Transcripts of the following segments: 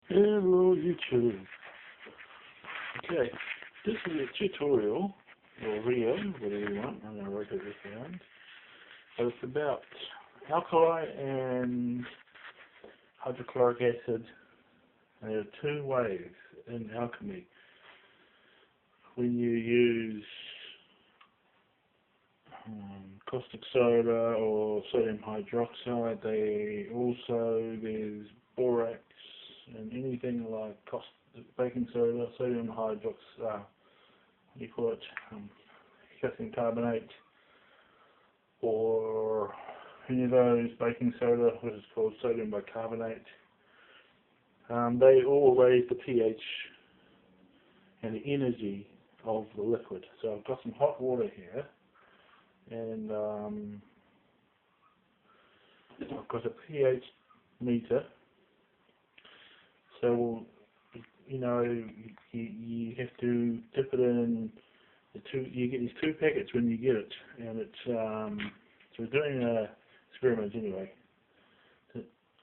Hello YouTube. Okay, this is a tutorial, or video, whatever you want. I'm going to rotate this around. But it's about alkali and hydrochloric acid. And there are two ways in alchemy. When you use caustic soda or sodium hydroxide, there's borax and anything like baking soda, sodium hydroxide, what do you call it, calcium carbonate, or any of those baking soda, which is called sodium bicarbonate. They all raise the pH and the energy of the liquid. So I've got some hot water here, and I've got a pH meter. So you have to dip it in you get these two packets when you get it, and it's so we're doing an experiment anyway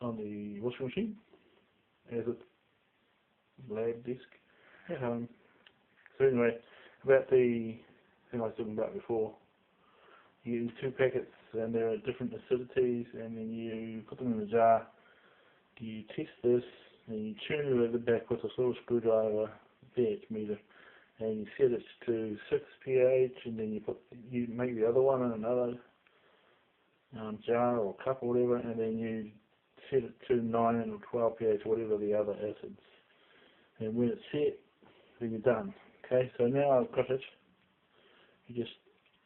on the washing machine as a lab desk at home. So anyway, about the thing I was talking about before, you use two packets and there are different acidities, and then you put them in a jar. You test this and you tune it at the back with a little screwdriver pH meter, and you set it to 6 pH, and then you make the other one in another jar or cup or whatever, and then you set it to 9 or 12 pH, whatever the other acids. And when it's set, then you're done. Okay, so now I've got it. You just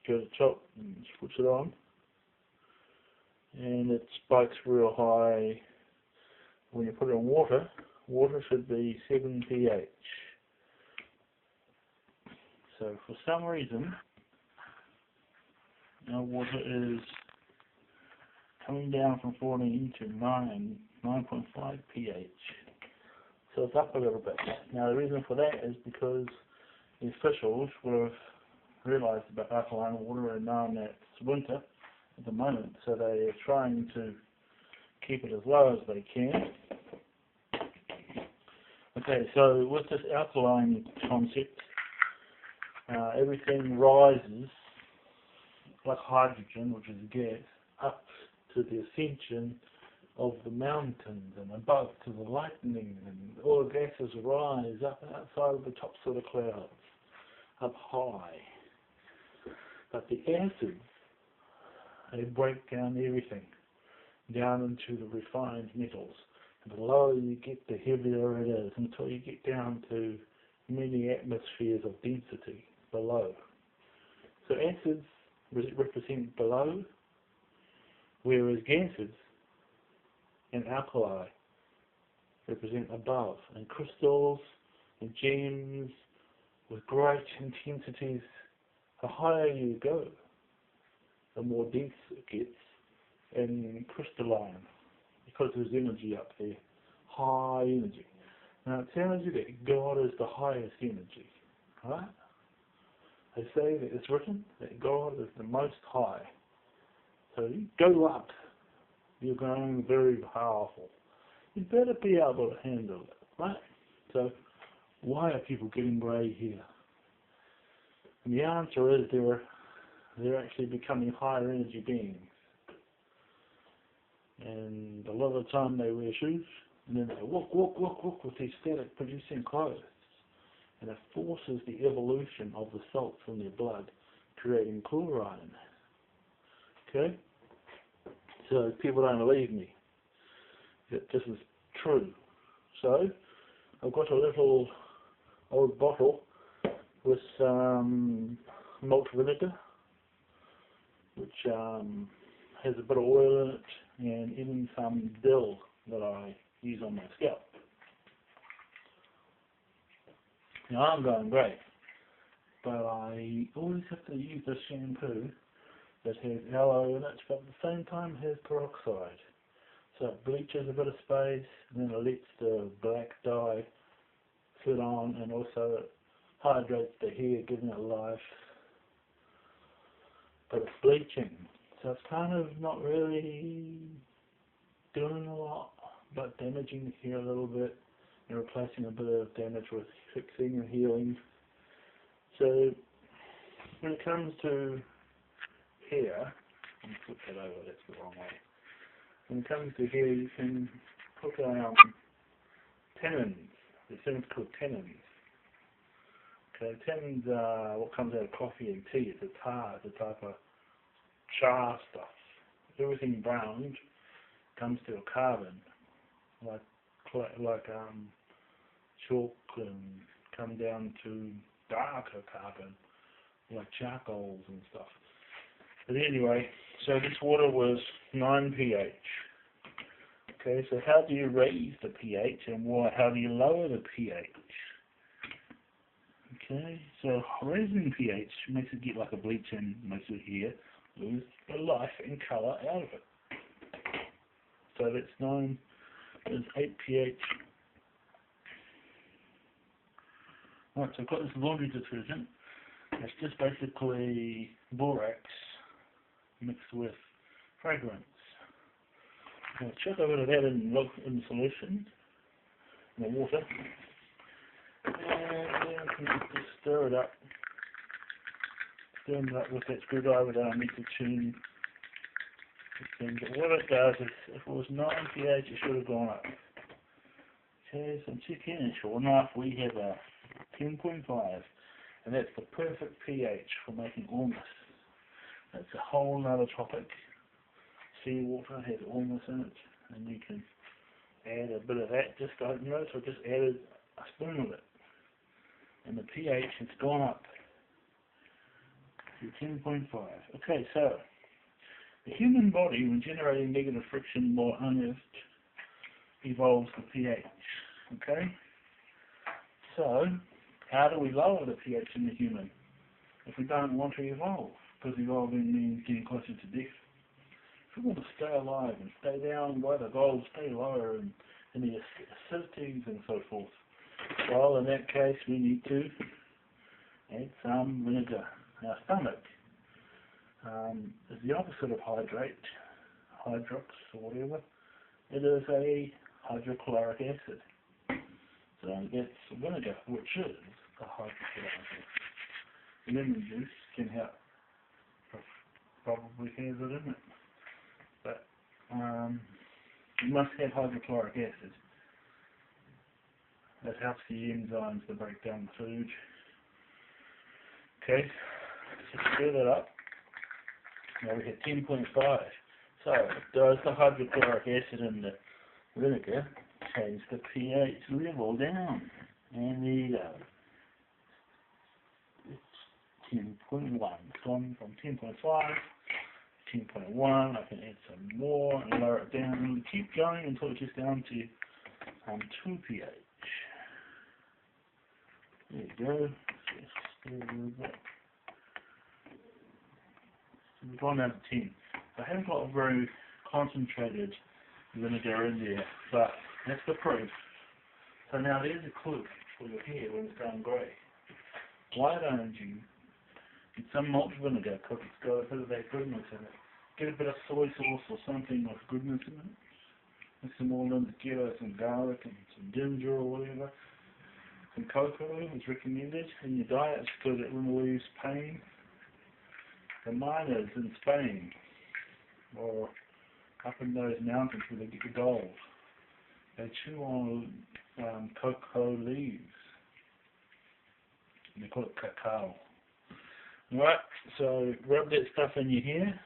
go to the top and switch it on, and it spikes real high. When you put it in water, water should be 7 pH. So for some reason, our water is coming down from 14 to 9.5 pH. So it's up a little bit. Now the reason for that is because the officials would have realised about alkaline water and known that it's winter at the moment, so they are trying to keep it as low as they can. Okay, so with this alkaline concept, everything rises like hydrogen, which is gas, up to the ascension of the mountains and above to the lightning, and all the gases rise up outside of the tops of the clouds, up high. But the acids, they break down everything down into the refined metals. And the lower you get, the heavier it is, until you get down to many atmospheres of density below. So acids represent below, whereas gases and alkali represent above. And crystals and gems with great intensities, the higher you go, the more dense it gets and crystalline, because there's energy up there, high energy. Now it tells you that God is the highest energy, right? They say that it's written that God is the most high. So you go up, you're going very powerful. You better be able to handle it, right? So why are people getting grey hair? And the answer is they're actually becoming higher energy beings. And a lot of the time they wear shoes, and then they walk with these static producing clothes. And it forces the evolution of the salts in their blood, creating chlorine. Okay? So people don't believe me that this is true. So I've got a little old bottle with malt vinegar, which has a bit of oil in it, and even some dill that I use on my scalp. Now I'm going grey, but I always have to use this shampoo that has aloe in it, but at the same time has peroxide. So it bleaches a bit of space, and then it lets the black dye sit on, and also it hydrates the hair, giving it life. But it's bleaching, so it's kind of not really doing a lot, but damaging the hair a little bit. and replacing a bit of damage with fixing and healing. So when it comes to here, let me flip that over, that's the wrong way. When it comes to here, you can put tannins. There's things called tannins. Okay, tannins are what comes out of coffee and tea. It's a tar, it's a type of char stuff. Everything browned comes to a carbon, like chalk, and come down to darker carbon, like charcoals and stuff. But anyway, so this water was 9 pH. Okay, so how do you raise the pH and how do you lower the pH? Okay, so raising pH makes it get like a bleach and makes it here lose the life and colour out of it. So that's known as 8 pH. Right, so I've got this laundry detergent. It's just basically borax mixed with fragrance. Now chuck a bit of that in solution, in the water, and then I can just stir it up. Stir it up with that screwdriver that I need to tune. But what it does is, if it was 9 pH, it should have gone up. Okay, so I'm checking, and sure enough, we have a 10.5, and that's the perfect pH for making almonds. That's a whole other topic. Seawater has almonds in it, and you can add a bit of that. Just don't notice, I just added a spoon of it, and the pH has gone up to 10.5. Okay, so the human body, when generating negative friction or unearthed, evolves the pH. Okay? So, how do we lower the pH in the human if we don't want to evolve? Because evolving means getting closer to death. If we want to stay alive and stay down by the goal, stay lower in the acidities and so forth, well, in that case, we need to add some vinegar. Our stomach is the opposite of hydrate, hydrox or whatever. It is a hydrochloric acid. So that's vinegar, which is a hydrochloric acid. Lemon juice can help, probably has it in it. But you must have hydrochloric acid. That helps the enzymes to break down the food. Okay, so stir that up. Now we have 10.5. So does the hydrochloric acid in the vinegar change the pH level down? And there you go. It's 10.1. It's gone from 10.5 to 10.1. I can add some more and lower it down, and keep going until it gets down to 2 pH. There you go. Just stir a little bit. So we've gone down to 10. I haven't got a very concentrated vinegar in there, but that's the proof. So now there's a clue for your hair when it's going grey. Why don't you get some malt vinegar, because it's got a bit of that goodness in it. Get a bit of soy sauce or something with goodness in it. Mix them all in together, some garlic and some ginger or whatever. Some cocoa is recommended in your diet because it relieves pain. The miners in Spain, or up in those mountains where they get the gold, they chew on cocoa leaves, and they call it cacao. Right, so rub that stuff in your hair,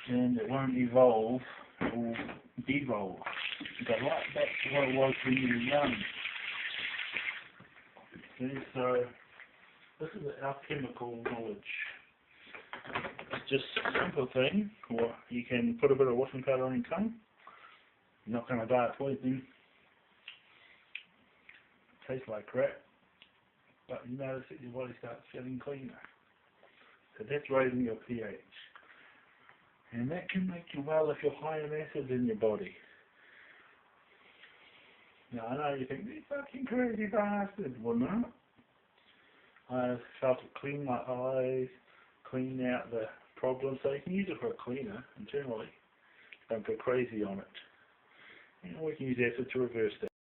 and it won't evolve or devolve. Go right back to what it was when you were young. Okay, so this is our chemical knowledge. It's just a simple thing, or you can put a bit of washing powder on your tongue. You're not going to die of poisoning. Tastes like crap, but you notice that your body starts feeling cleaner. So that's raising your pH. And that can make you well if you're high in acid in your body. Now I know you think, you fucking crazy bastard. Well, no. I felt it clean my eyes, clean out the problem, so you can use it for a cleaner internally. Don't go crazy on it. And we can use acid to reverse that.